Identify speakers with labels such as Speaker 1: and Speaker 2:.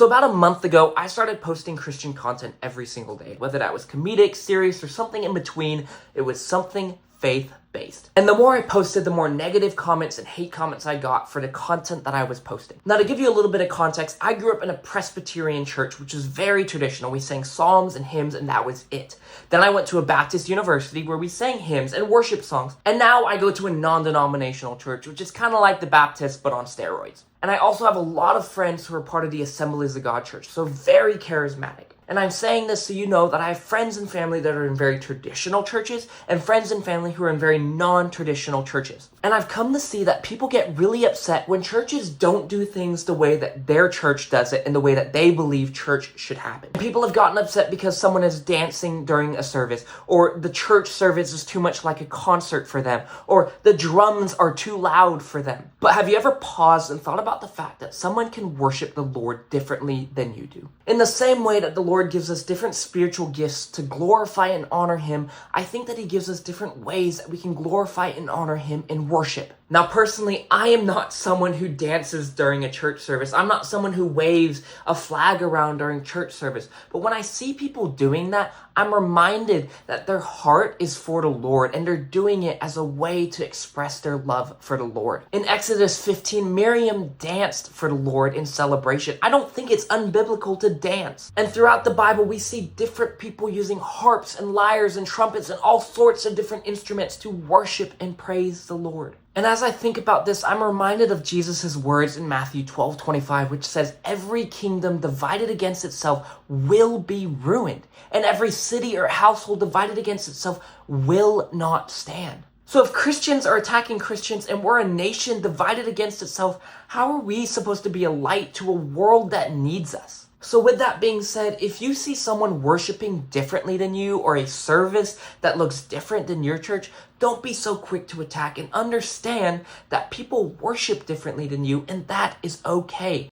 Speaker 1: So about a month ago, I started posting Christian content every single day. Whether that was comedic, serious, or something in between, it was something faith-based. And the more I posted, the more negative comments and hate comments I got for the content that I was posting. Now, to give you a little bit of context, I grew up in a Presbyterian church, which is very traditional. We sang psalms and hymns, and that was it. Then I went to a Baptist university where we sang hymns and worship songs. And now I go to a non-denominational church, which is kind of like the Baptist, but on steroids. And I also have a lot of friends who are part of the Assemblies of God church, so very charismatic. And I'm saying this so you know that I have friends and family that are in very traditional churches and friends and family who are in very non-traditional churches. And I've come to see that people get really upset when churches don't do things the way that their church does it and the way that they believe church should happen. People have gotten upset because someone is dancing during a service, or the church service is too much like a concert for them, or the drums are too loud for them. But have you ever paused and thought about the fact that someone can worship the Lord differently than you do? In the same way that the Lord gives us different spiritual gifts to glorify and honor Him, I think that He gives us different ways that we can glorify and honor Him in worship. Now, personally, I am not someone who dances during a church service. I'm not someone who waves a flag around during church service. But when I see people doing that, I'm reminded that their heart is for the Lord and they're doing it as a way to express their love for the Lord. In Exodus 15, Miriam danced for the Lord in celebration. I don't think it's unbiblical to dance. And throughout the Bible, we see different people using harps and lyres and trumpets and all sorts of different instruments to worship and praise the Lord. And as I think about this, I'm reminded of Jesus' words in Matthew 12:25, which says, "Every kingdom divided against itself will be ruined, and every city or household divided against itself will not stand." So if Christians are attacking Christians and we're a nation divided against itself, how are we supposed to be a light to a world that needs us? So with that being said, if you see someone worshiping differently than you or a service that looks different than your church, don't be so quick to attack and understand that people worship differently than you, and that is okay.